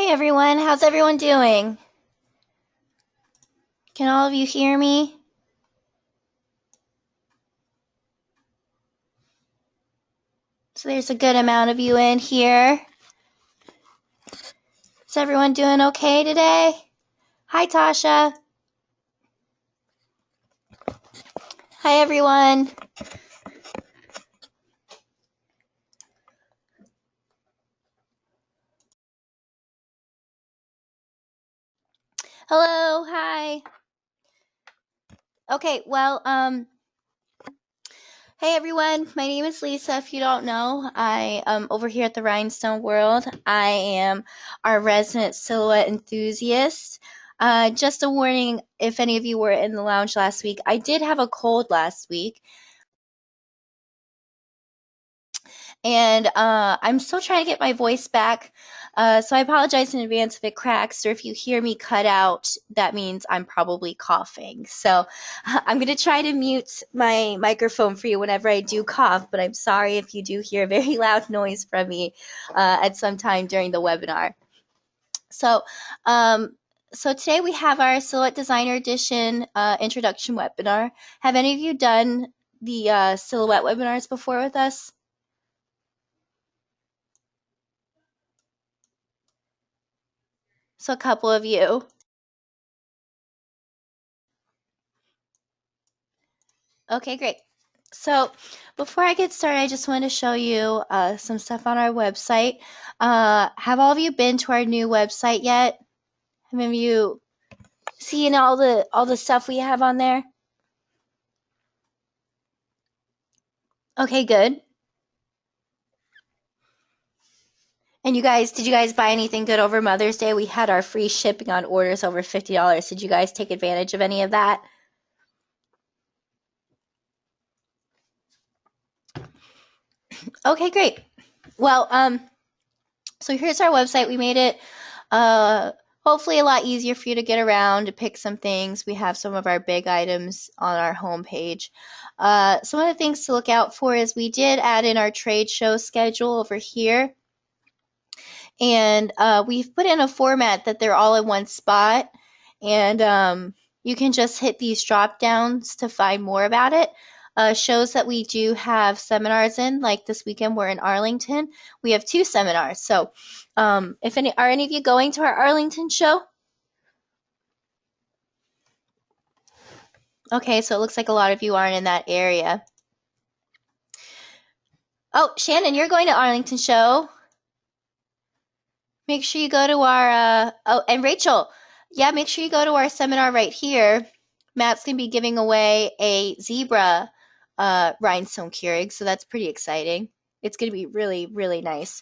Hi everyone, how's everyone doing? Can all of you hear me? So there's a good amount of you in here. Is everyone doing okay today? Hi Tasha. Hi everyone. Hello, hi. Okay, well, hey everyone, my name is Lisa. If you don't know, I am over here at the Rhinestone World. I am our resident silhouette enthusiast. Just a warning, if any of you were in the lounge last week, I did have a cold last week. And I'm still trying to get my voice back. So I apologize in advance if it cracks or if you hear me cut out, that means I'm probably coughing. So I'm going to try to mute my microphone for you whenever I do cough, but I'm sorry if you do hear a very loud noise from me at some time during the webinar. So, so today we have our Silhouette Designer Edition introduction webinar. Have any of you done the Silhouette webinars before with us? So a couple of you. Okay, great. So before I get started, I just want to show you some stuff on our website. Have all of you been to our new website yet? Have any of you seen all the stuff we have on there? Okay, good. And you guys, did you guys buy anything good over Mother's Day? We had our free shipping on orders over $50. Did you guys take advantage of any of that? Okay, great. Well, so here's our website. We made it hopefully a lot easier for you to get around, to pick some things. We have some of our big items on our homepage. Some of the things to look out for is we did add in our trade show schedule over here. And we've put in a format that they're all in one spot. And you can just hit these drop downs to find more about it. Shows that we do have seminars in, like this weekend we're in Arlington. We have 2 seminars. So if are any of you going to our Arlington show? Okay, so it looks like a lot of you aren't in that area. Oh, Shannon, you're going to Arlington show. Make sure you go to our, oh, and Rachel, yeah, make sure you go to our seminar right here. Matt's going to be giving away a zebra rhinestone keurig, so that's pretty exciting. It's going to be really, really nice.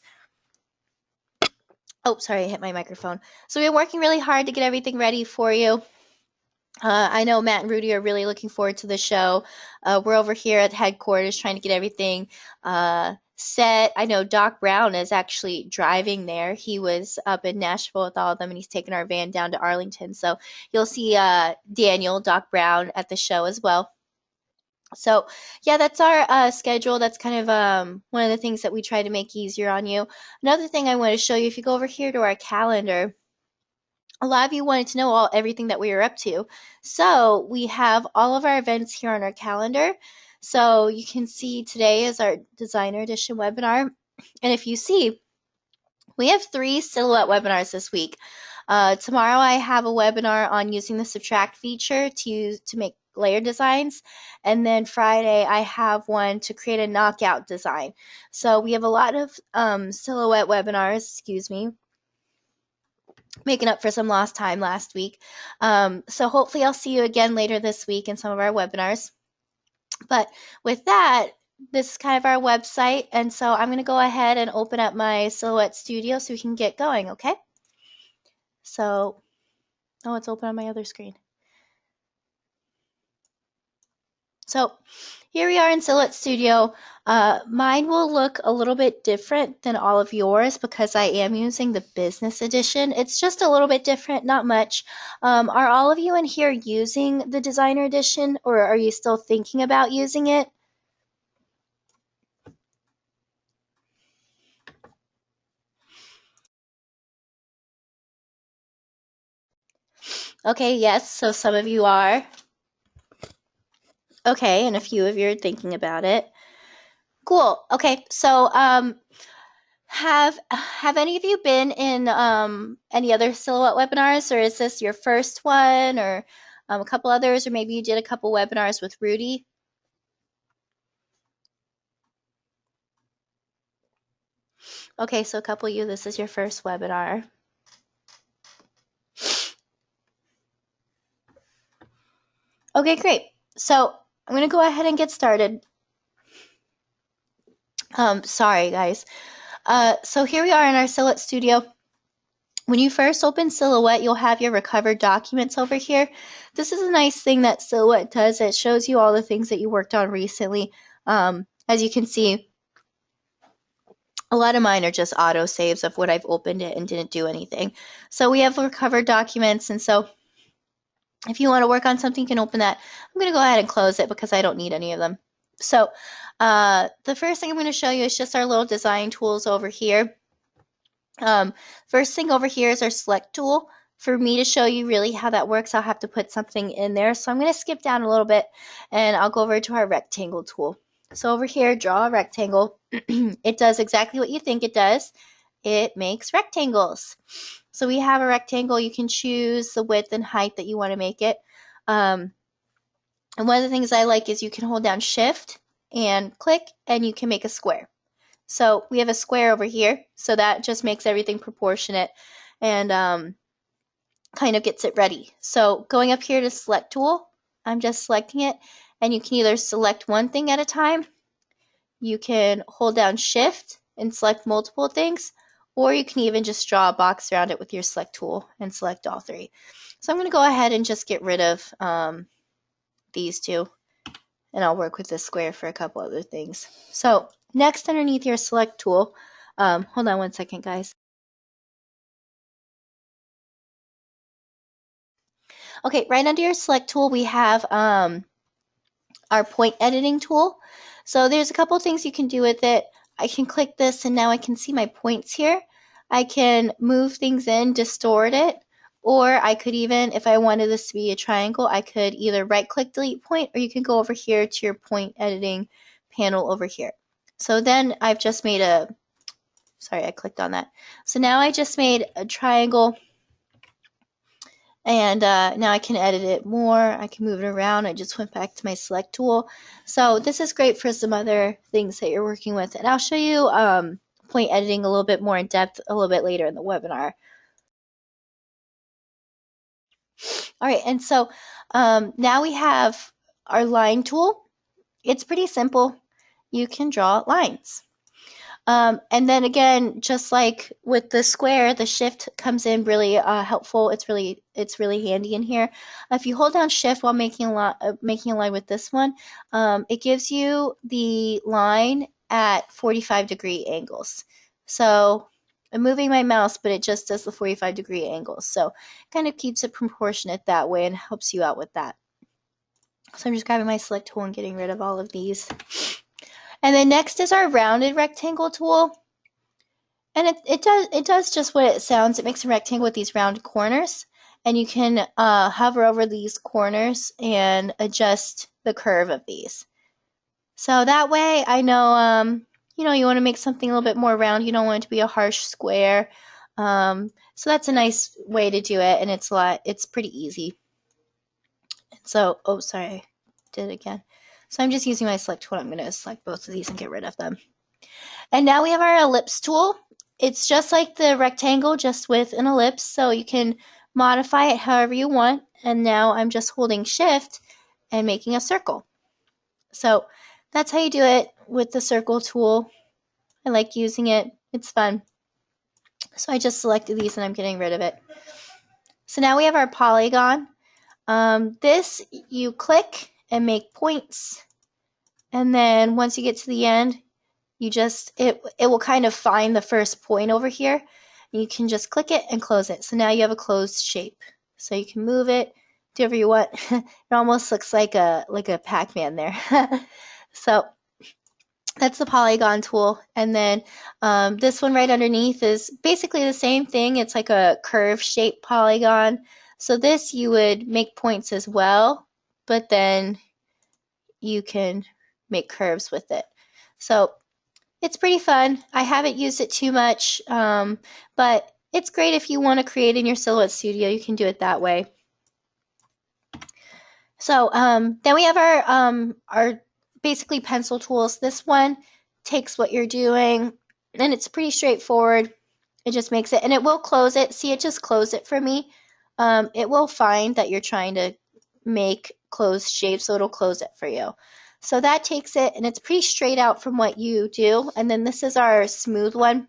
Oh, sorry, I hit my microphone. So we've been working really hard to get everything ready for you. I know Matt and Rudy are really looking forward to the show. We're over here at headquarters trying to get everything set. I know Doc Brown is actually driving there. He was up in Nashville with all of them, and he's taking our van down to Arlington. So you'll see Daniel, Doc Brown, at the show as well. So yeah, that's our schedule. That's kind of one of the things that we try to make easier on you. Another thing I want to show you, if you go over here to our calendar, a lot of you wanted to know everything that we were up to. So we have all of our events here on our calendar. So you can see today is our Designer Edition webinar. And if you see, we have 3 silhouette webinars this week. Tomorrow I have a webinar on using the subtract feature to make layer designs. And then Friday I have one to create a knockout design. So we have a lot of silhouette webinars, excuse me, making up for some lost time last week. So hopefully I'll see you again later this week in some of our webinars. But with that, this is kind of our website. And so I'm going to go ahead and open up my Silhouette Studio so we can get going, okay? So, oh, it's open on my other screen. So here we are in Silhouette Studio. Mine will look a little bit different than all of yours because I am using the business edition. It's just a little bit different, not much. Are all of you in here using the designer edition, or are you still thinking about using it? Okay, yes, so some of you are. Okay, and a few of you are thinking about it. Cool. Okay, so have any of you been in any other silhouette webinars, or is this your first one, or a couple others, or maybe you did a couple webinars with Rudy? Okay, so a couple of you, this is your first webinar. Okay, great. So I'm going to go ahead and get started. Sorry, guys. So here we are in our Silhouette Studio. When you first open Silhouette, you'll have your recovered documents over here. This is a nice thing that Silhouette does. It shows you all the things that you worked on recently. As you can see, a lot of mine are just auto saves of what I've opened it and didn't do anything. So we have recovered documents, and so if you want to work on something, you can open that. I'm going to go ahead and close it because I don't need any of them. So the first thing I'm going to show you is just our little design tools over here. First thing over here is our select tool. For me to show you really how that works, I'll have to put something in there. So I'm going to skip down a little bit and I'll go over to our rectangle tool. So over here, draw a rectangle. It does exactly what you think it does. It makes rectangles. So we have a rectangle. You can choose the width and height that you want to make it. And one of the things I like is you can hold down Shift and click and you can make a square. So we have a square over here. So that just makes everything proportionate and kind of gets it ready. So going up here to select tool, I'm just selecting it, and you can either select one thing at a time, you can hold down Shift and select multiple things, or you can even just draw a box around it with your select tool and select all three. So I'm going to go ahead and just get rid of these two, and I'll work with this square for a couple other things. So next, underneath your select tool, hold on one second, guys. Okay, right under your select tool, we have our point editing tool. So there's a couple things you can do with it. I can click this and now I can see my points here. I can move things in, distort it, or I could even, if I wanted this to be a triangle, I could either right click delete point, or you can go over here to your point editing panel over here. So then I've just made a, sorry, I clicked on that. So now I just made a triangle. And now I can edit it more. I can move it around. I just went back to my select tool. So this is great for some other things that you're working with. And I'll show you point editing a little bit more in depth a little bit later in the webinar. All right, and so now we have our line tool. It's pretty simple. You can draw lines. And then again, just like with the square, the Shift comes in really helpful. It's really handy in here. If you hold down Shift while making a line with this one, it gives you the line at 45-degree angles. So I'm moving my mouse, but it just does the 45-degree angles. So kind of keeps it proportionate that way and helps you out with that. So I'm just grabbing my select tool and getting rid of all of these. And then next is our rounded rectangle tool. And it does just what it sounds. It makes a rectangle with these rounded corners. And you can hover over these corners and adjust the curve of these. So that way I know, you know, you want to make something a little bit more round. You don't want it to be a harsh square. So that's a nice way to do it. And it's pretty easy. So, oh, sorry, I did it again. So I'm just using my select tool. I'm going to select both of these and get rid of them. And now we have our ellipse tool. It's just like the rectangle, just with an ellipse. So you can modify it however you want. And now I'm just holding Shift and making a circle. So that's how you do it with the circle tool. I like using it. It's fun. So I just selected these and I'm getting rid of it. So now we have our polygon. This you click and make points, and then once you get to the end, you just it will kind of find the first point over here, and you can just click it and close it. So now you have a closed shape. So you can move it, do whatever you want. It almost looks like a Pac-Man there. So that's the polygon tool. And then this one right underneath is basically the same thing. It's like a curve shaped polygon. So this you would make points as well, but then you can make curves with it. So it's pretty fun. I haven't used it too much, but it's great if you want to create in your Silhouette Studio. You can do it that way. So then we have our basically pencil tools. This one takes what you're doing, and it's pretty straightforward. It just makes it, and it will close it. See, it just closed it for me. It will find that you're trying to make closed shapes, so it'll close it for you. So that takes it, and it's pretty straight out from what you do. And then this is our smooth one.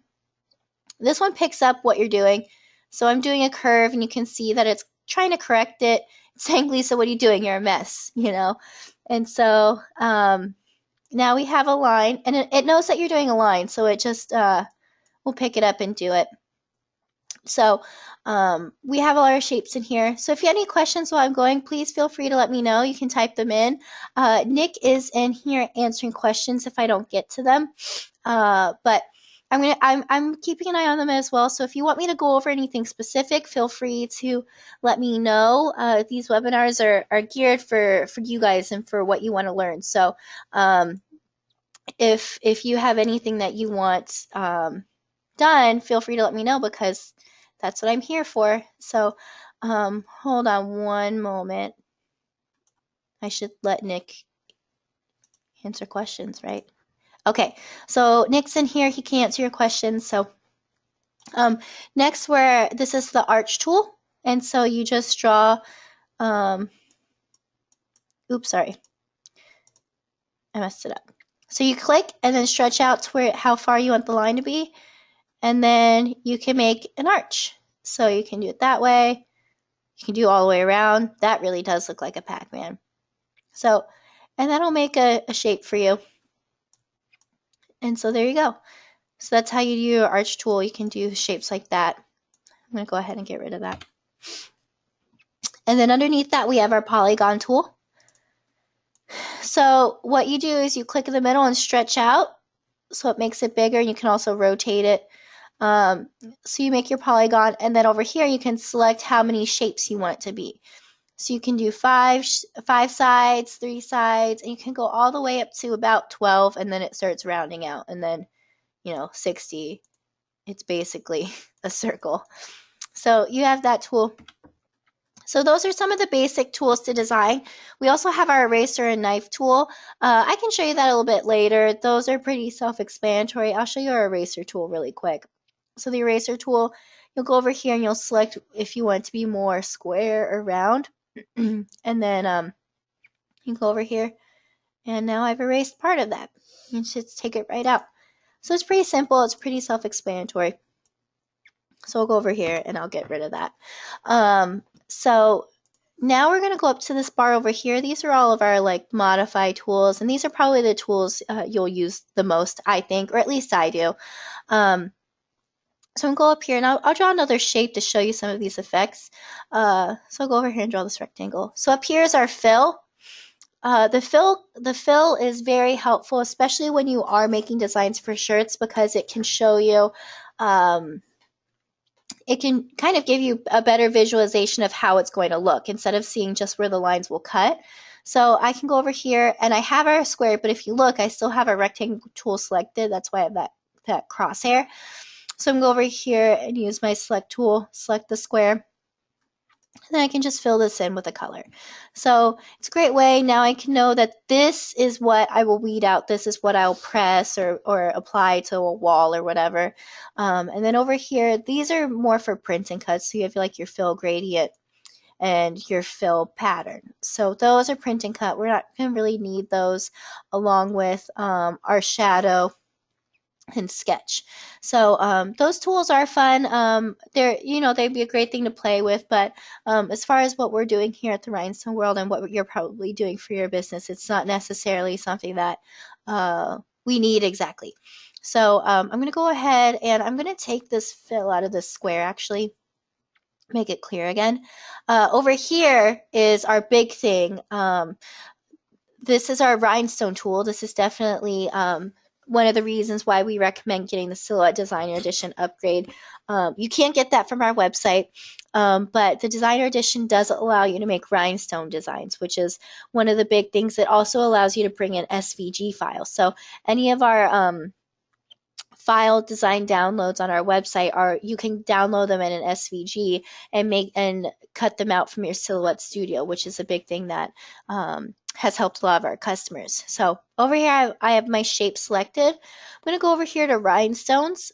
This one picks up what you're doing. So I'm doing a curve, and you can see that it's trying to correct it. It's saying, Lisa, what are you doing? You're a mess, you know? And so now we have a line, and it knows that you're doing a line, so it just will pick it up and do it. So we have all our shapes in here. So if you have any questions while I'm going, please feel free to let me know. You can type them in. Nick is in here answering questions if I don't get to them. But I'm keeping an eye on them as well. So if you want me to go over anything specific, feel free to let me know. These webinars are geared for you guys and for what you want to learn. So if you have anything that you want done, feel free to let me know, because that's what I'm here for. So hold on one moment. I should let Nick answer questions, right? Okay, so Nick's in here. He can answer your questions. So next, this is the arch tool. And so you just draw, oops, sorry. I messed it up. So you click and then stretch out to how far you want the line to be. And then you can make an arch. So you can do it that way. You can do all the way around. That really does look like a Pac-Man. So, and that'll make a shape for you. And so there you go. So that's how you do your arch tool. You can do shapes like that. I'm going to go ahead and get rid of that. And then underneath that, we have our polygon tool. So what you do is you click in the middle and stretch out, so it makes it bigger. You can also rotate it. So you make your polygon, and then over here you can select how many shapes you want it to be. So you can do five sides, 3 sides, and you can go all the way up to about 12, and then it starts rounding out, and then 60. It's basically a circle. So you have that tool. So those are some of the basic tools to design. We also have our eraser and knife tool. I can show you that a little bit later. Those are pretty self-explanatory. I'll show you our eraser tool really quick. So the eraser tool, you'll go over here and you'll select if you want it to be more square or round. And then you go over here, and now I've erased part of that. You just take it right out. So it's pretty simple. It's pretty self-explanatory. So I'll go over here and I'll get rid of that. So now we're going to go up to this bar over here. These are all of our modify tools, and these are probably the tools you'll use the most, I think, or at least I do. So I'm going to go up here, and I'll draw another shape to show you some of these effects. So I'll go over here and draw this rectangle. So up here is our fill. The fill is very helpful, especially when you are making designs for shirts, because it can show you, it can kind of give you a better visualization of how it's going to look instead of seeing just where the lines will cut. So I can go over here, and I have our square, but if you look, I still have a rectangle tool selected. That's why I have that crosshair. So I'm going to go over here and use my select tool, select the square, and then I can just fill this in with a color. So it's a great way. Now I can know that this is what I will weed out. This is what I'll press or apply to a wall or whatever. And then over here, these are more for print and cuts. So you have your fill gradient and your fill pattern. So those are print and cut. We're not going to really need those, along with our shadow and sketch. So those tools are fun. They'd be a great thing to play with, but as far as what we're doing here at the Rhinestone World and what you're probably doing for your business, it's not necessarily something that we need exactly. So I'm going to go ahead and I'm going to take this fill out of this square, actually make it clear again. Over here is our big thing. This is our rhinestone tool. This is definitely one of the reasons why we recommend getting the Silhouette Designer Edition upgrade. You can't get that from our website, but the Designer Edition does allow you to make rhinestone designs, which is one of the big things. It also allows you to bring in SVG files. So any of our file design downloads on our website are, you can download them in an SVG and make and cut them out from your Silhouette Studio, which is a big thing that has helped a lot of our customers. So over here I have my shape selected. I'm going to go over here to Rhinestones,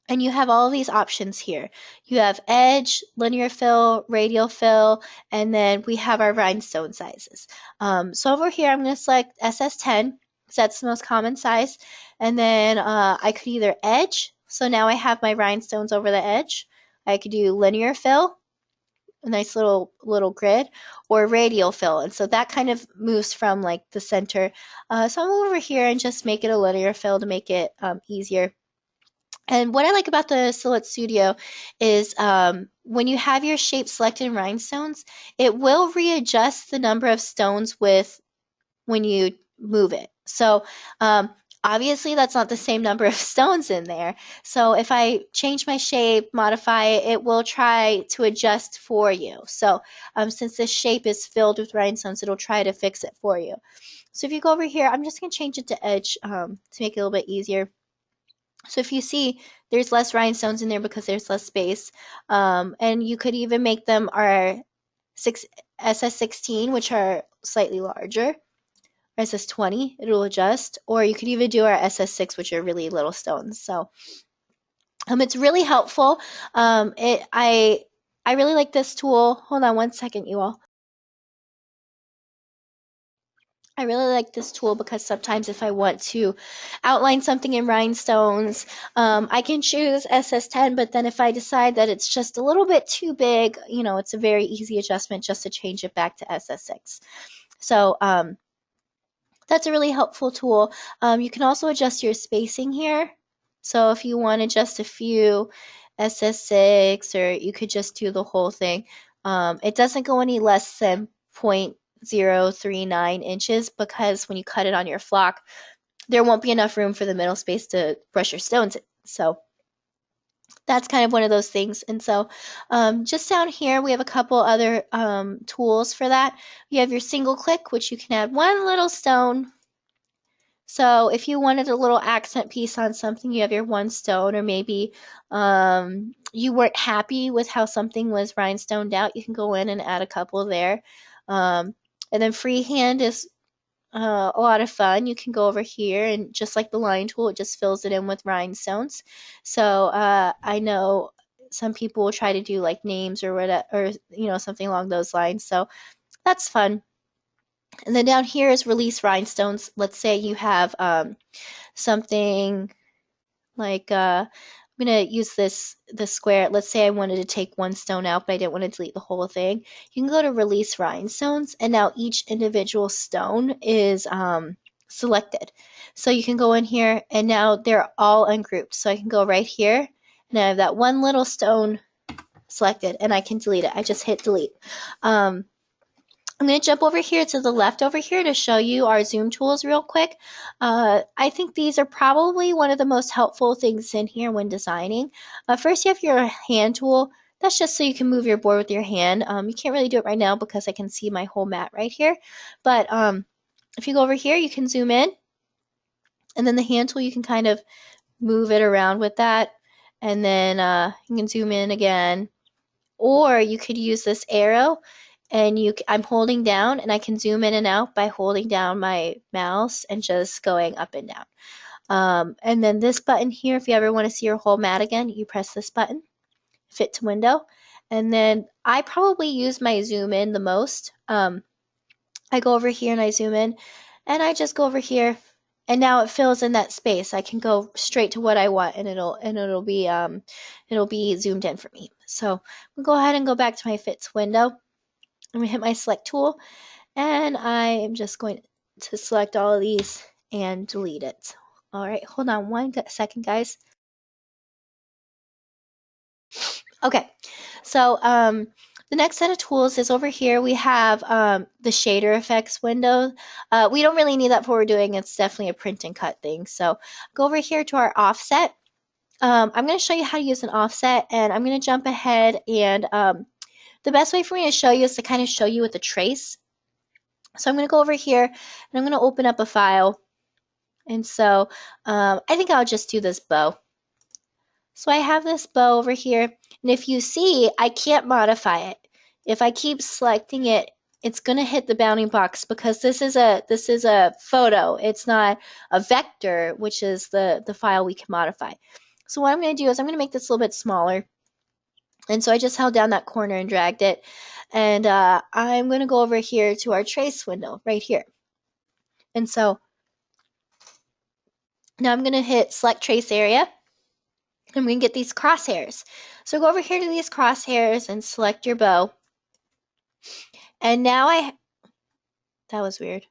and you have all of these options here. You have edge, linear fill, radial fill, and then we have our rhinestone sizes. So over here I'm going to select SS10, because that's the most common size. And then I could either edge, so now I have my rhinestones over the edge. I could do linear fill, a nice little grid, or radial fill. And so that kind of moves from like the center. So I'm over here and just make it a linear fill to make it easier. And what I like about the Silhouette Studio is when you have your shape selected in rhinestones, it will readjust the number of stones when you move it. So obviously that's not the same number of stones in there. So if I change my shape, modify it, it will try to adjust for you. So since this shape is filled with rhinestones, it'll try to fix it for you. So if you go over here, I'm just going to change it to edge to make it a little bit easier. So if you see, there's less rhinestones in there because there's less space. And you could even make them our SS16, which are slightly larger. SS20, it'll adjust. Or you could even do our SS6, which are really little stones. So it's really helpful. I really like this tool. Hold on one second, you all. I really like this tool because sometimes if I want to outline something in rhinestones, I can choose SS10, but then if I decide that it's just a little bit too big, it's a very easy adjustment just to change it back to SS6. So that's a really helpful tool. You can also adjust your spacing here. So if you want to just a few SS6, or you could just do the whole thing. It doesn't go any less than 0.039 inches because when you cut it on your flock, there won't be enough room for the middle space to brush your stones in. So that's kind of one of those things. And so just down here, we have a couple other tools for that. You have your single click, which you can add one little stone. So if you wanted a little accent piece on something, you have your one stone, or maybe you weren't happy with how something was rhinestoned out, you can go in and add a couple there. And then freehand is a lot of fun. You can go over here and just like the line tool, it just fills it in with rhinestones. So I know some people will try to do like names or whatever, or something along those lines. So that's fun. And then down here is release rhinestones. Let's say you have something like I'm going to use this square. Let's say I wanted to take one stone out, but I didn't want to delete the whole thing. You can go to release rhinestones, and now each individual stone is selected. So you can go in here, and now they're all ungrouped. So I can go right here, and I have that one little stone selected, and I can delete it. I just hit delete. I'm going to jump over here to the left over here to show you our zoom tools real quick. I think these are probably one of the most helpful things in here when designing. First, you have your hand tool. That's just so you can move your board with your hand. You can't really do it right now because I can see my whole mat right here. But if you go over here, you can zoom in. And then the hand tool, you can kind of move it around with that. And then you can zoom in again. Or you could use this arrow. And I'm holding down, and I can zoom in and out by holding down my mouse and just going up and down. And then this button here, if you ever want to see your whole mat again, you press this button, fit to window. And then I probably use my zoom in the most. I go over here and I zoom in, and I just go over here, and now it fills in that space. I can go straight to what I want, and it'll be zoomed in for me. So we'll go ahead and go back to my fits window. I'm going to hit my select tool, and I am just going to select all of these and delete it. All right, hold on one second, guys. Okay, so The next set of tools is over here. We have the shader effects window. We don't really need that for what we're doing. It's definitely a print and cut thing. So go over here to our offset. I'm going to show you how to use an offset, and I'm going to jump ahead, and the best way for me to show you is to kind of show you with a trace. So I'm going to go over here, and I'm going to open up a file, and so I think I'll just do this bow. So I have this bow over here, and if you see, I can't modify it. If I keep selecting it, it's going to hit the bounding box because this is a photo. It's not a vector, which is the file we can modify. So what I'm going to do is I'm going to make this a little bit smaller. And so I just held down that corner and dragged it. And I'm going to go over here to our trace window right here. And so now I'm going to hit select trace area. I'm going to get these crosshairs. So go over here to these crosshairs and select your bow. And now that was weird.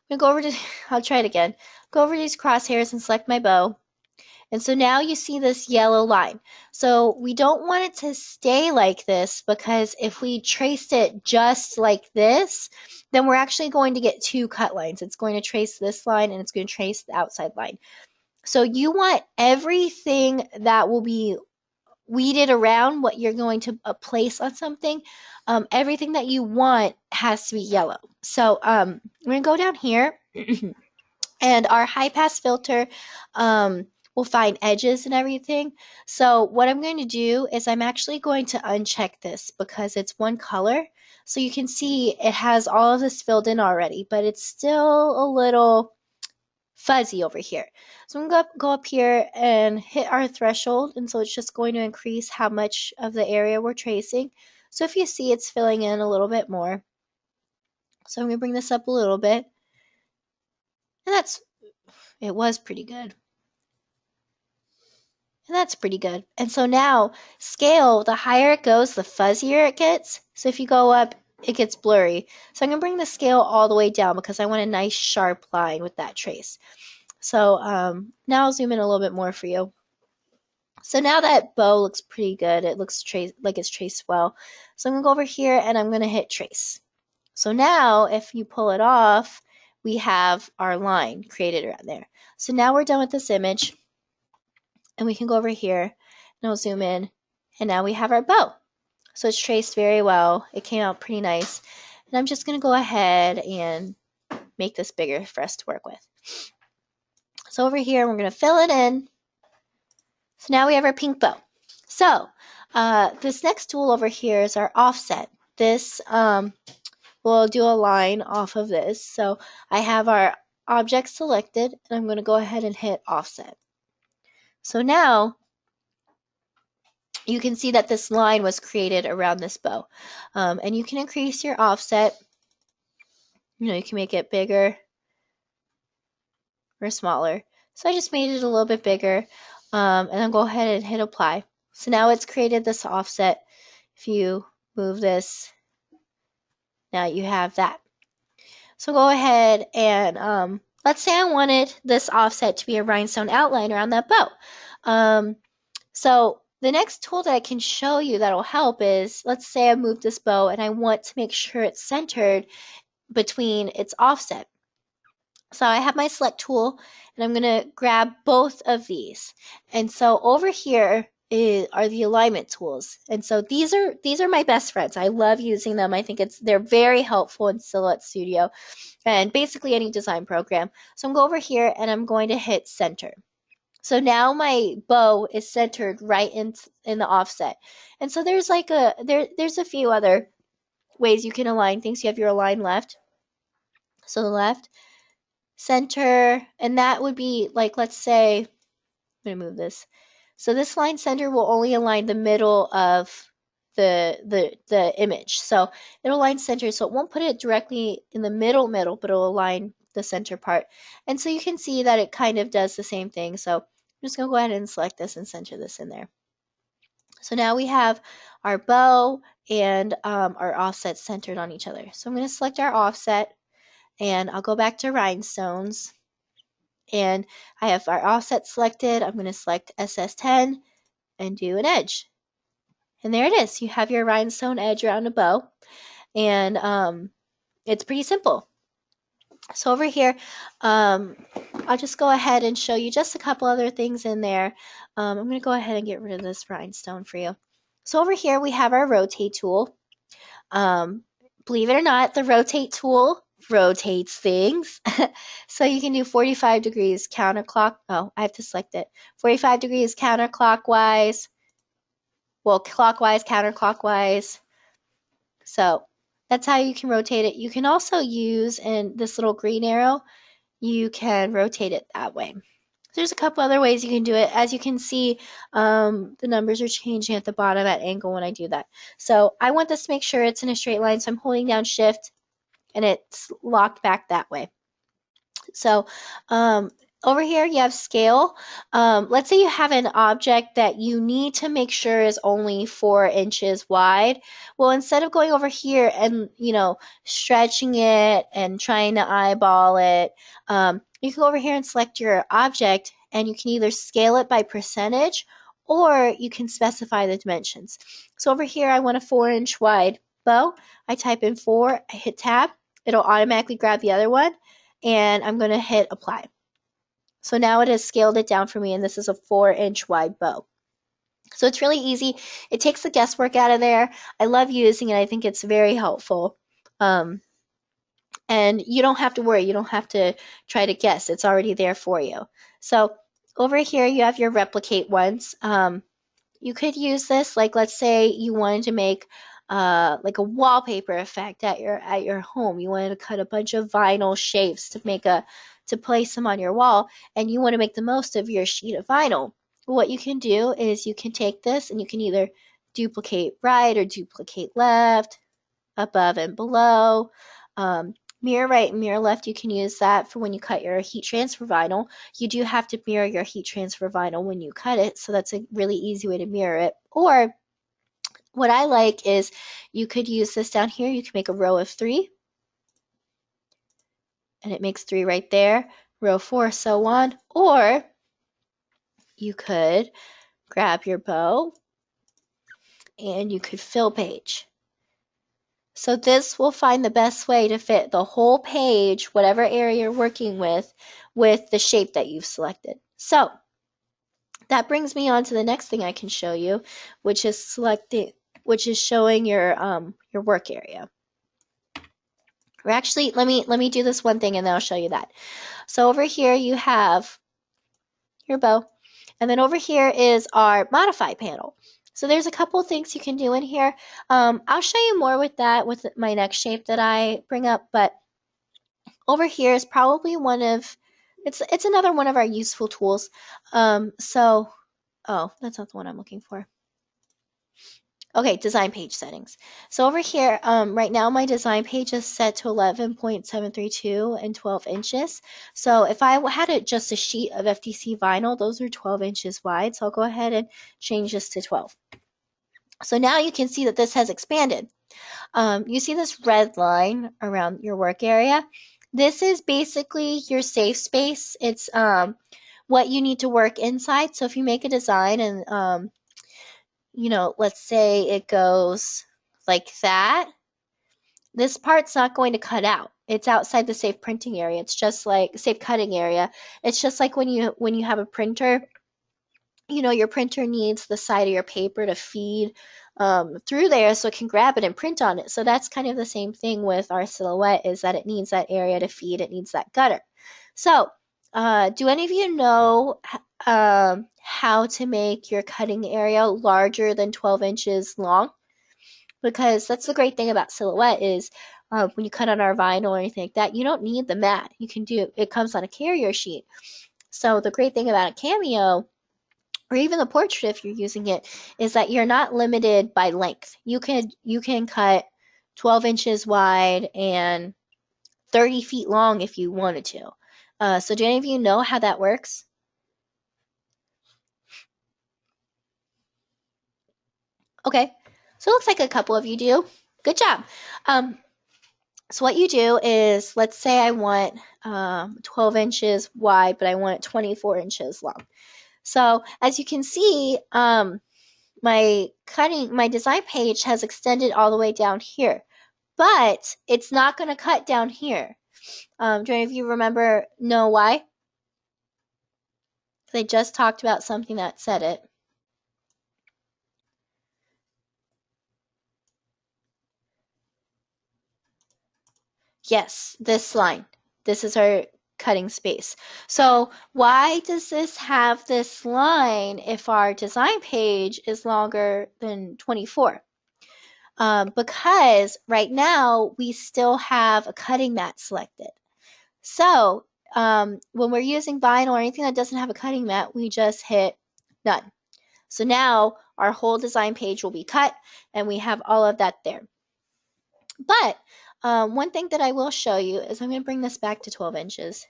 I'm going to go over to, I'll try it again. Go over to these crosshairs and select my bow. And so now you see this yellow line. So we don't want it to stay like this because if we traced it just like this, then we're actually going to get two cut lines. It's going to trace this line and it's going to trace the outside line. So you want everything that will be weeded around what you're going to place on something. Everything that you want has to be yellow. So we're going to go down here and our high pass filter will find edges and everything. So what I'm going to do is I'm actually going to uncheck this because it's one color. So you can see it has all of this filled in already, but it's still a little fuzzy over here. So I'm going to go up here and hit our threshold, and so it's just going to increase how much of the area we're tracing. So if you see, it's filling in a little bit more. So I'm going to bring this up a little bit, and it was pretty good. And that's pretty good. And so now, scale, the higher it goes, the fuzzier it gets. So if you go up, it gets blurry. So I'm going to bring the scale all the way down because I want a nice sharp line with that trace. So now I'll zoom in a little bit more for you. So now that bow looks pretty good. It looks like it's traced well. So I'm going to go over here and I'm going to hit trace. So now if you pull it off, we have our line created around there. So now we're done with this image. And we can go over here and I'll zoom in. And now we have our bow. So it's traced very well. It came out pretty nice. And I'm just going to go ahead and make this bigger for us to work with. So over here, we're going to fill it in. So now we have our pink bow. So this next tool over here is our offset. This will do a line off of this. So I have our object selected, and I'm going to go ahead and hit offset. So now you can see that this line was created around this bow. And you can increase your offset. You can make it bigger or smaller. So I just made it a little bit bigger. And then go ahead and hit apply. So now it's created this offset. If you move this, now you have that. So go ahead and let's say I wanted this offset to be a rhinestone outline around that bow. So the next tool that I can show you that will help is, let's say I move this bow and I want to make sure it's centered between its offset. So I have my select tool and I'm going to grab both of these. And so over here are the alignment tools. And so these are my best friends. I love using them. I think they're very helpful in Silhouette Studio and basically any design program. So I'm going to go over here and I'm going to hit center. So now my bow is centered right in the offset. And so there's there's a few other ways you can align things. You have your align left. So the left, center, and that would be like, let's say, I'm going to move this. So this line center will only align the middle of the image. So it'll align center, so it won't put it directly in the middle, but it'll align the center part. And so you can see that it kind of does the same thing. So I'm just going to go ahead and select this and center this in there. So now we have our bow and our offset centered on each other. So I'm going to select our offset and I'll go back to Rhinestones. And I have our offset selected. I'm going to select SS10 and do an edge. And there it is. You have your rhinestone edge around a bow. And it's pretty simple. So over here, I'll just go ahead and show you just a couple other things in there. I'm going to go ahead and get rid of this rhinestone for you. So over here we have our rotate tool. Believe it or not, the rotate tool rotates things. So you can do 45 degrees counterclock. Oh, I have to select it. 45 degrees counterclockwise. Well, clockwise, counterclockwise. So that's how you can rotate it. You can also use in this little green arrow, you can rotate it that way. There's a couple other ways you can do it. As you can see, the numbers are changing at the bottom at angle when I do that. So I want this to make sure it's in a straight line, so I'm holding down shift and it's locked back that way. So over here you have scale. Let's say you have an object that you need to make sure is only 4 inches wide. Well, instead of going over here and, stretching it and trying to eyeball it, you can go over here and select your object, and you can either scale it by percentage or you can specify the dimensions. So over here I want a 4-inch wide bow. I type in 4, I hit tab, it'll automatically grab the other one, and I'm going to hit apply. So now it has scaled it down for me, and this is a 4-inch wide bow. So it's really easy. It takes the guesswork out of there. I love using it. I think it's very helpful. And you don't have to worry. You don't have to try to guess. It's already there for you. So over here you have your replicate ones. You could use this, like let's say you wanted to make like a wallpaper effect at your home. You wanted to cut a bunch of vinyl shapes to place them on your wall, and you want to make the most of your sheet of vinyl. What you can do is you can take this and you can either duplicate right or duplicate left, above and below. Mirror right and mirror left, you can use that for when you cut your heat transfer vinyl. You do have to mirror your heat transfer vinyl when you cut it, so that's a really easy way to mirror it. Or what I like is you could use this down here. You can make a row of 3, and it makes 3 right there, row 4, so on. Or you could grab your bow and you could fill page. So this will find the best way to fit the whole page, whatever area you're working with the shape that you've selected. So that brings me on to the next thing I can show you, which is showing your work area. Or actually, let me do this one thing and then I'll show you that. So over here you have your bow, and then over here is our modify panel. So there's a couple things you can do in here. I'll show you more with that with my next shape that I bring up, but over here is probably it's another one of our useful tools. Oh, that's not the one I'm looking for. Okay, design page settings. So over here, right now my design page is set to 11.732 and 12 inches. So if I had just a sheet of FDC vinyl, those are 12 inches wide. So I'll go ahead and change this to 12. So now you can see that this has expanded. You see this red line around your work area? This is basically your safe space. It's what you need to work inside. So if you make a design and let's say it goes like that, this part's not going to cut out. It's outside the safe printing area. It's just like safe cutting area. It's just like when you have a printer, your printer needs the side of your paper to feed through there so it can grab it and print on it. So that's kind of the same thing with our silhouette, is that it needs that area to feed. It needs that gutter. So do any of you know how to make your cutting area larger than 12 inches long? Because that's the great thing about silhouette is when you cut on our vinyl or anything like that, you don't need the mat. You can do it comes on a carrier sheet. So the great thing about a cameo, or even the portrait if you're using it, is that you're not limited by length. You can cut 12 inches wide and 30 feet long if you wanted to. So do any of you know how that works? Okay, so it looks like a couple of you do. Good job. So what you do is, let's say I want 12 inches wide, but I want it 24 inches long. So as you can see, my design page has extended all the way down here, but it's not going to cut down here. Do any of you know why? Because I just talked about something that said it. Yes, this line. This is our cutting space. So why does this have this line if our design page is longer than 24? Because right now we still have a cutting mat selected. So when we're using vinyl or anything that doesn't have a cutting mat, we just hit done. So now our whole design page will be cut and we have all of that there. But one thing that I will show you is I'm going to bring this back to 12 inches.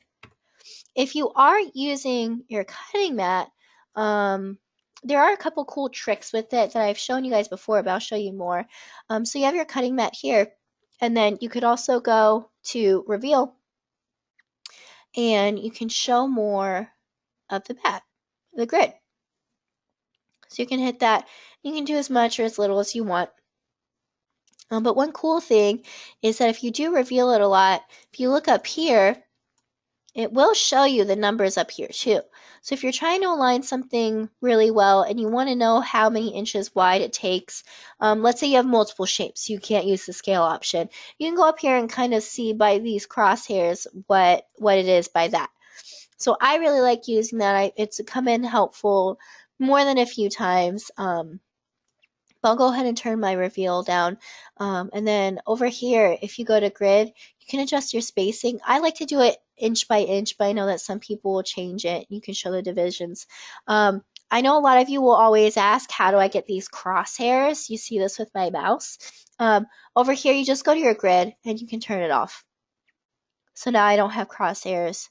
If you are using your cutting mat, there are a couple cool tricks with it that I've shown you guys before, but I'll show you more. So you have your cutting mat here, and then you could also go to reveal, and you can show more of the mat, the grid. So you can hit that. You can do as much or as little as you want. But one cool thing is that if you do reveal it a lot, if you look up here, it will show you the numbers up here too. So if you're trying to align something really well and you want to know how many inches wide it takes, let's say you have multiple shapes, you can't use the scale option. You can go up here and kind of see by these crosshairs what it is by that. So I really like using that. It's come in helpful more than a few times. I'll go ahead and turn my reveal down. And then over here, if you go to grid, you can adjust your spacing. I like to do it inch by inch, but I know that some people will change it. You can show the divisions. I know a lot of you will always ask, how do I get these crosshairs? You see this with my mouse. Over here, you just go to your grid and you can turn it off. So now I don't have crosshairs,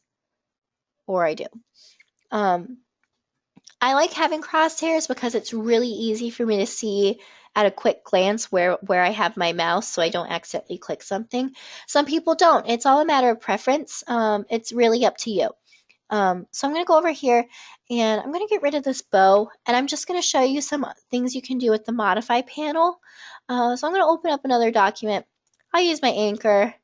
or I do. I like having crosshairs because it's really easy for me to see at a quick glance where I have my mouse so I don't accidentally click something. Some people don't. It's all a matter of preference. It's really up to you. So I'm going to go over here and I'm going to get rid of this bow, and I'm just going to show you some things you can do with the modify panel. So I'm going to open up another document. I'll use my anchor.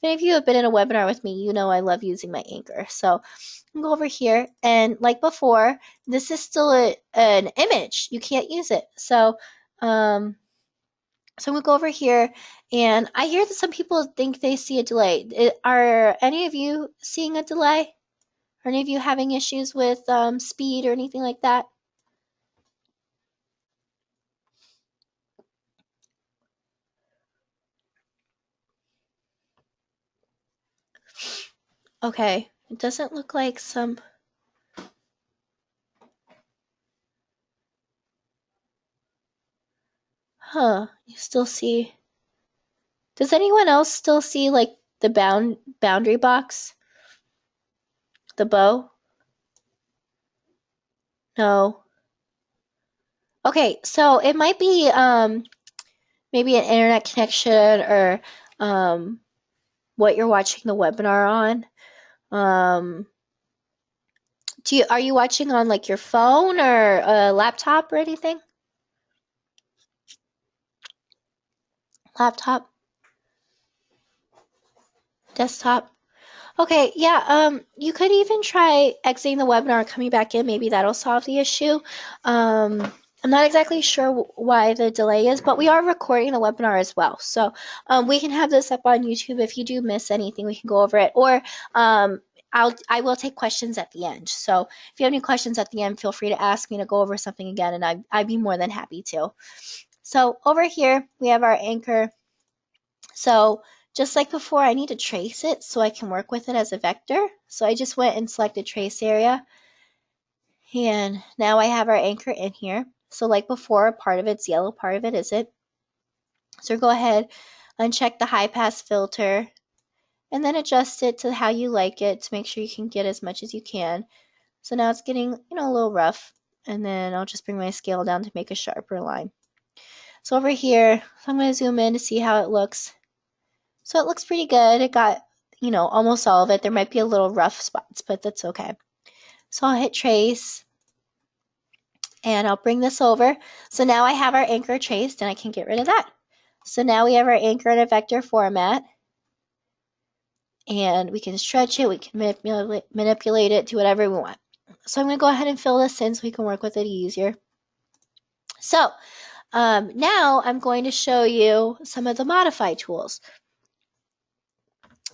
If any of you have been in a webinar with me, you know I love using my anchor. So I'm going to go over here, and like before, this is still an image. You can't use it. So I'm going to go over here, and I hear that some people think they see a delay. Are any of you seeing a delay? Are any of you having issues with speed or anything like that? Okay, it doesn't look like some... Huh, you still see... Does anyone else still see like the boundary box? The bow? No. Okay, so it might be maybe an internet connection or what you're watching the webinar on. Are you watching on like your phone or a laptop or anything? Laptop? Desktop? Okay, yeah, you could even try exiting the webinar and coming back in. Maybe that'll solve the issue. I'm not exactly sure why the delay is, but we are recording the webinar as well. So we can have this up on YouTube. If you do miss anything, we can go over it. Or I will take questions at the end. So if you have any questions at the end, feel free to ask me to go over something again, and I'd be more than happy to. So over here, we have our anchor. So just like before, I need to trace it so I can work with it as a vector. So I just went and selected trace area. And now I have our anchor in here. So like before, part of it's yellow, part of it isn't. So go ahead, uncheck the high pass filter, and then adjust it to how you like it to make sure you can get as much as you can. So now it's getting, a little rough. And then I'll just bring my scale down to make a sharper line. So over here, I'm going to zoom in to see how it looks. So it looks pretty good. It got, almost all of it. There might be a little rough spots, but that's okay. So I'll hit trace. And I'll bring this over. So now I have our anchor traced and I can get rid of that. So now we have our anchor in a vector format. And we can stretch it, we can manipulate it, do whatever we want. So I'm going to go ahead and fill this in so we can work with it easier. So now I'm going to show you some of the modify tools.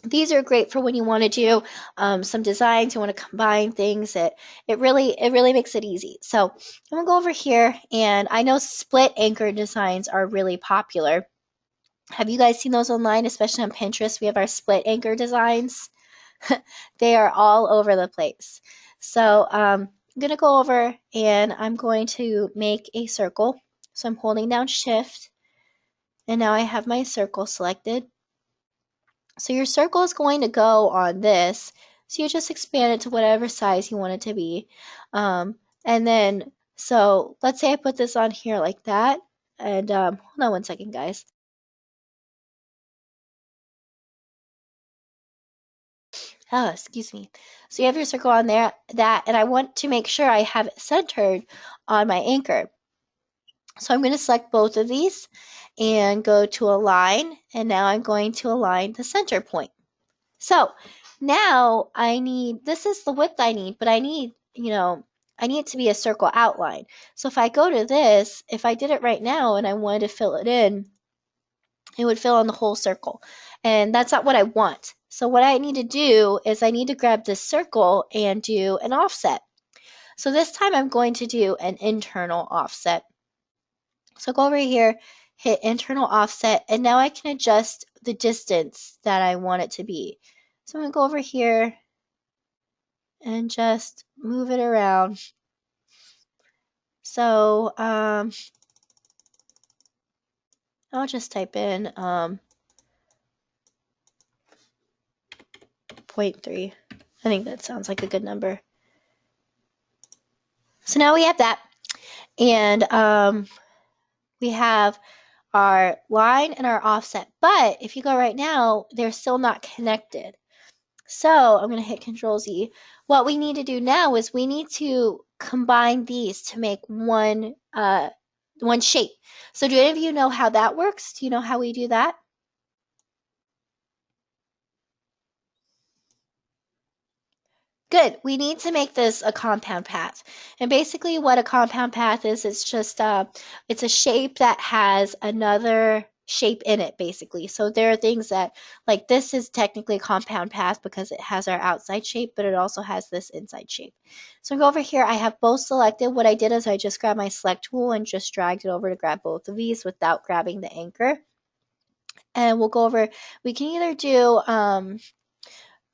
These are great for when you want to do some designs, you want to combine things. It really makes it easy. So I'm going to go over here, and I know split anchor designs are really popular. Have you guys seen those online, especially on Pinterest? We have our split anchor designs. They are all over the place. So I'm going to go over and I'm going to make a circle. So I'm holding down Shift, and now I have my circle selected. So your circle is going to go on this. So you just expand it to whatever size you want it to be. And then, so let's say I put this on here like that. And hold on one second, guys. Oh, excuse me. So you have your circle on there, and I want to make sure I have it centered on my anchor. So I'm going to select both of these and go to align, and now I'm going to align the center point. So now this is the width I need, but I need it to be a circle outline. So if I go to this, if I did it right now and I wanted to fill it in, it would fill in the whole circle. And that's not what I want. So what I need to do is I need to grab this circle and do an offset. So this time I'm going to do an internal offset. So go over here, hit internal offset, and now I can adjust the distance that I want it to be. So I'm going to go over here and just move it around. So I'll just type in 0.3. I think that sounds like a good number. So now we have that, and we have our line and our offset. But if you go right now, they're still not connected. So I'm going to hit Control Z. What we need to do now is we need to combine these to make one shape. So do any of you know how that works? Do you know how we do that? Good. We need to make this a compound path. And basically what a compound path is, it's just it's a shape that has another shape in it, basically. So there are things that, like this is technically a compound path because it has our outside shape, but it also has this inside shape. So go over here, I have both selected. What I did is I just grabbed my select tool and just dragged it over to grab both of these without grabbing the anchor. And we'll go over, we can either do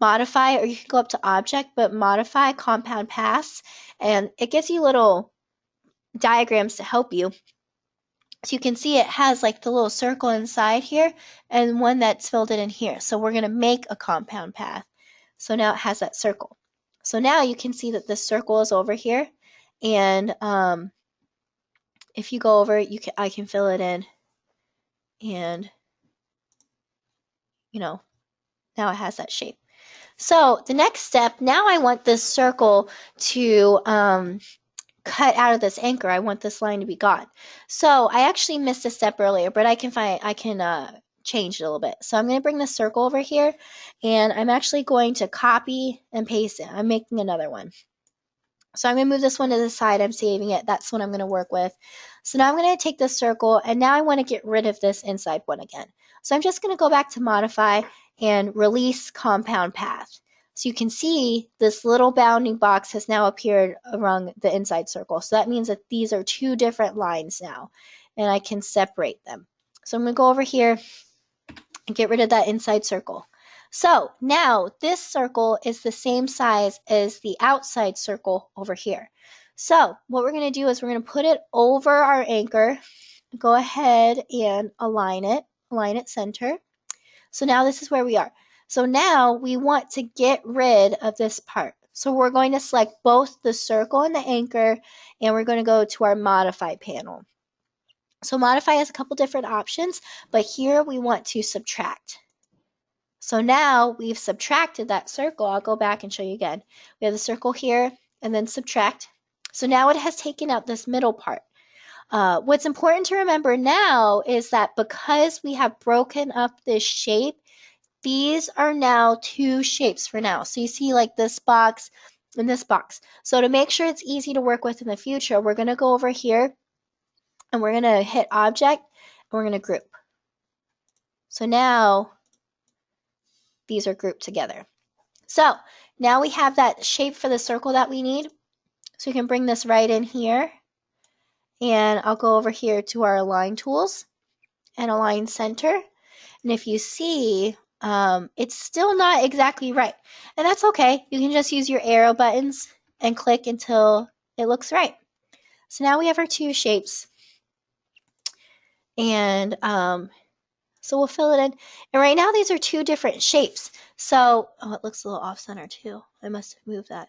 modify, or you can go up to object, but modify compound paths, and it gives you little diagrams to help you. So you can see it has like the little circle inside here and one that's filled in here. So we're going to make a compound path. So now it has that circle. So now you can see that the circle is over here, and if you go over, I can fill it in, and now it has that shape. So the next step, now I want this circle to cut out of this anchor. I want this line to be gone. So I actually missed a step earlier, but I can change it a little bit. So I'm going to bring the circle over here, and I'm actually going to copy and paste it. I'm making another one. So I'm going to move this one to the side. I'm saving it. That's what I'm going to work with. So now I'm going to take this circle, and now I want to get rid of this inside one again. So I'm just going to go back to modify and release compound path. So you can see this little bounding box has now appeared around the inside circle. So that means that these are two different lines now, and I can separate them. So I'm going to go over here and get rid of that inside circle. So now this circle is the same size as the outside circle over here. So what we're going to do is we're going to put it over our anchor, go ahead and align it center. So now this is where we are. So now we want to get rid of this part. So we're going to select both the circle and the anchor, and we're going to go to our modify panel. So modify has a couple different options, but here we want to subtract. So now we've subtracted that circle. I'll go back and show you again. We have the circle here, and then subtract. So now it has taken out this middle part. What's important to remember now is that because we have broken up this shape, these are now two shapes for now. So you see like this box and this box. So to make sure it's easy to work with in the future, we're going to go over here and we're going to hit object and we're going to group. So now these are grouped together. So now we have that shape for the circle that we need. So we can bring this right in here. And I'll go over here to our align tools and align center. And if you see, it's still not exactly right. And that's okay. You can just use your arrow buttons and click until it looks right. So now we have our two shapes. And so we'll fill it in. And right now these are two different shapes. So, oh, it looks a little off center too. I must have moved that.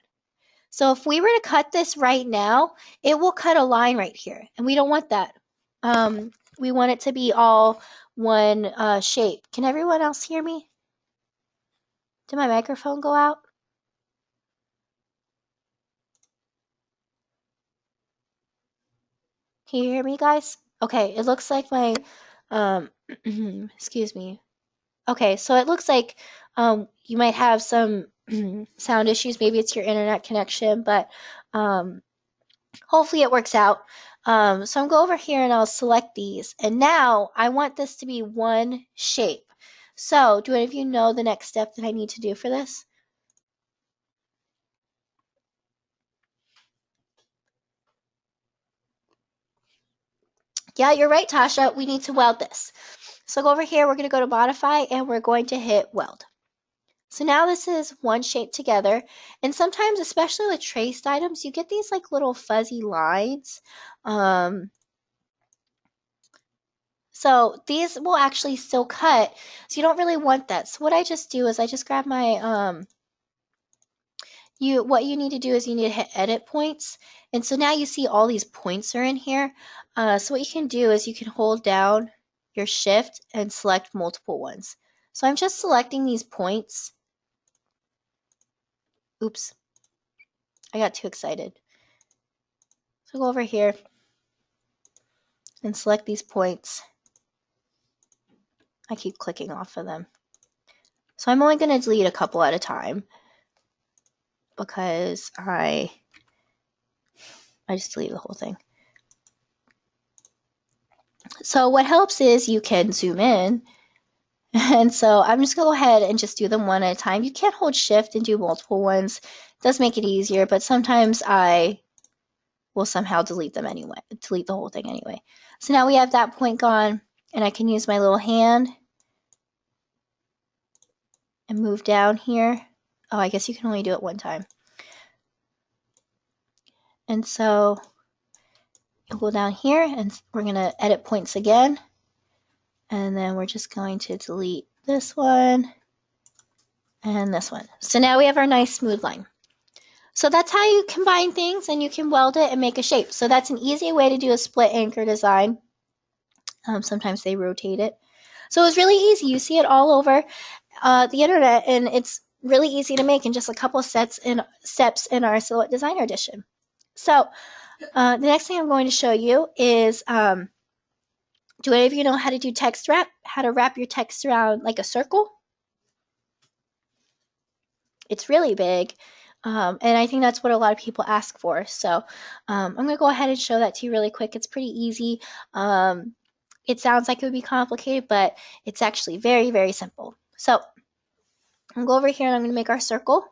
So if we were to cut this right now, it will cut a line right here. And we don't want that. We want it to be all one shape. Can everyone else hear me? Did my microphone go out? Can you hear me, guys? Okay, it looks like my, excuse me. Okay, so it looks like you might have some sound issues. Maybe it's your internet connection, but hopefully it works out. So I'm going to go over here and I'll select these. And now I want this to be one shape. So do any of you know the next step that I need to do for this? Yeah, you're right, Tasha. We need to weld this. So go over here. We're going to go to modify and we're going to hit weld. So now this is one shape together. And sometimes, especially with traced items, you get these like little fuzzy lines. So these will actually still cut. So you don't really want that. So what I just do is I just grab my, what you need to do is you need to hit edit points. And so now you see all these points are in here. So what you can do is you can hold down your shift and select multiple ones. So I'm just selecting these points. Oops, I got too excited. So go over here and select these points. I keep clicking off of them. So I'm only going to delete a couple at a time because I just deleted the whole thing. So what helps is you can zoom in. And so I'm just going to go ahead and just do them one at a time. You can't hold shift and do multiple ones. It does make it easier, but sometimes I will somehow delete them anyway, delete the whole thing anyway. So now we have that point gone, and I can use my little hand and move down here. Oh, I guess you can only do it one time. And so you'll go down here, and we're going to edit points again. And then we're just going to delete this one and this one. So now we have our nice smooth line. So that's how you combine things and you can weld it and make a shape. So that's an easy way to do a split anchor design. Sometimes they rotate it. So it's really easy. You see it all over the internet, and it's really easy to make in just a couple of steps in our Silhouette Designer Edition. So the next thing I'm going to show you is, do any of you know how to do text wrap? How to wrap your text around like a circle? It's really big. And I think that's what a lot of people ask for. So I'm going to go ahead and show that to you really quick. It's pretty easy. It sounds like it would be complicated, but it's actually very, very simple. So I'm going to go over here and I'm going to make our circle.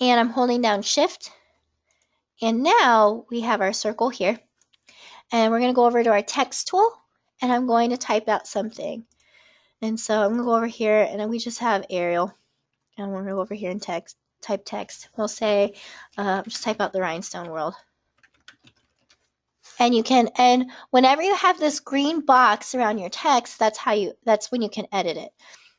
And I'm holding down shift. And now we have our circle here. And we're going to go over to our text tool. And I'm going to type out something. And so I'm going to go over here and we just have Arial. And I'm going to go over here and type text. We'll say, just type out the Rhinestone World. And you can, and whenever you have this green box around your text, that's when you can edit it.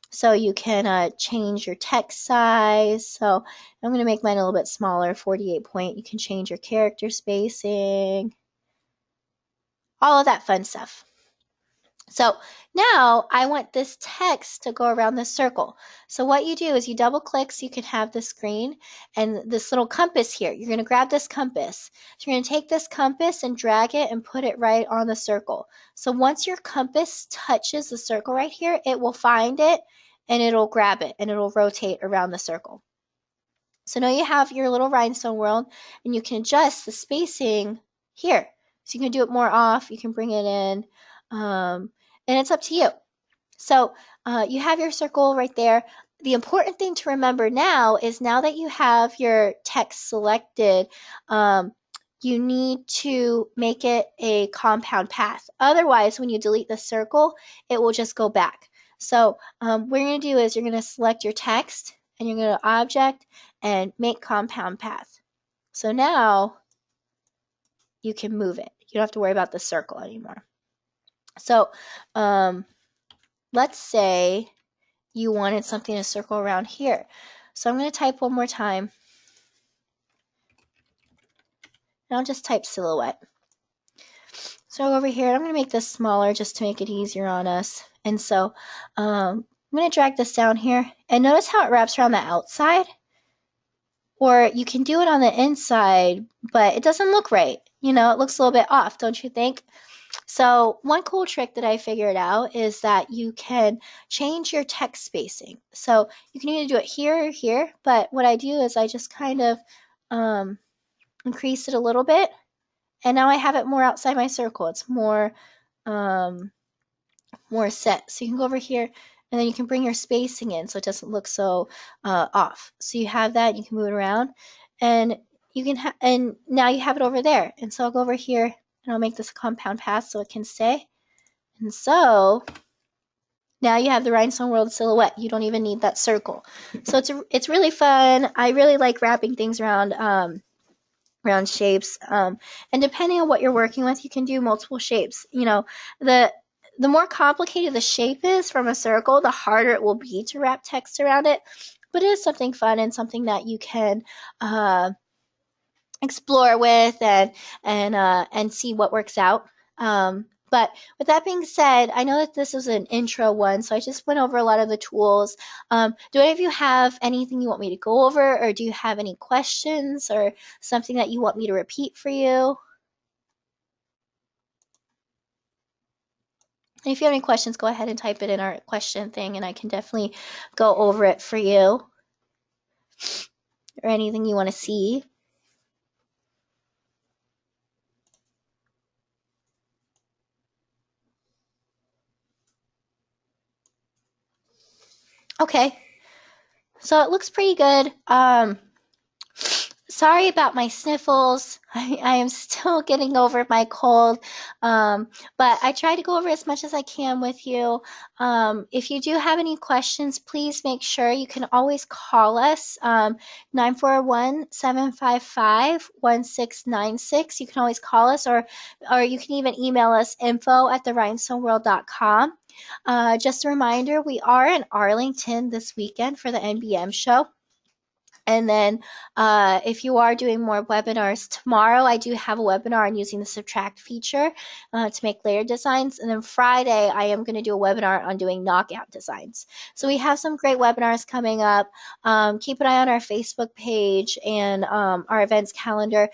So you can change your text size. So I'm going to make mine a little bit smaller, 48 point. You can change your character spacing, all of that fun stuff. So now I want this text to go around this circle. So what you do is you double click so you can have the screen and this little compass here. You're going to grab this compass. So you're going to take this compass and drag it and put it right on the circle. So once your compass touches the circle right here, it will find it and it'll grab it and it'll rotate around the circle. So now you have your little Rhinestone World and you can adjust the spacing here. So you can do it more off, you can bring it in, and it's up to you. So you have your circle right there. The important thing to remember now is now that you have your text selected, you need to make it a compound path. Otherwise, when you delete the circle, it will just go back. So what you're going to do is you're going to select your text and you're going to object and make compound path. So now you can move it. You don't have to worry about the circle anymore. So let's say you wanted something to circle around here. So I'm going to type one more time. And I'll just type silhouette. So over here, I'm going to make this smaller just to make it easier on us. And so I'm going to drag this down here. And notice how it wraps around the outside? Or you can do it on the inside, but it doesn't look right. You know, it looks a little bit off, don't you think? So one cool trick that I figured out is that you can change your text spacing. So you can either do it here or here, but what I do is I just kind of increase it a little bit, and now I have it more outside my circle. It's more set. So you can go over here, and then you can bring your spacing in so it doesn't look so off. So you have that, you can move it around, and you can and now you have it over there. And so I'll go over here and I'll make this a compound path so it can stay. And so now you have the Rhinestone World silhouette. You don't even need that circle. So it's really fun. I really like wrapping things around round shapes. And depending on what you're working with, you can do multiple shapes. You know, the more complicated the shape is from a circle, the harder it will be to wrap text around it. But it is something fun and something that you can explore with and see what works out. But with that being said, I know that this is an intro one, so I just went over a lot of the tools. Do any of you have anything you want me to go over, or do you have any questions or something that you want me to repeat for you? And if you have any questions, go ahead and type it in our question thing, and I can definitely go over it for you. Or anything you want to see. Okay, so it looks pretty good. Sorry about my sniffles. I am still getting over my cold, but I try to go over as much as I can with you. If you do have any questions, please make sure you can always call us, 941-755-1696. You can always call us, or you can even email us, info@therhinestoneworld.com. Just a reminder, we are in Arlington this weekend for the NBM show. And then if you are doing more webinars, tomorrow I do have a webinar on using the subtract feature to make layer designs. And then Friday I am going to do a webinar on doing knockout designs. So we have some great webinars coming up. Keep an eye on our Facebook page and our events calendar.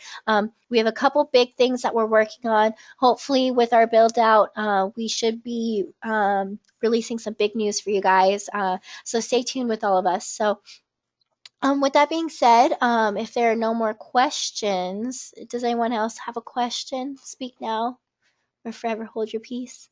We have a couple big things that we're working on. Hopefully with our build out, we should be releasing some big news for you guys. So stay tuned with all of us. So with that being said, if there are no more questions, does anyone else have a question? Speak now or forever hold your peace.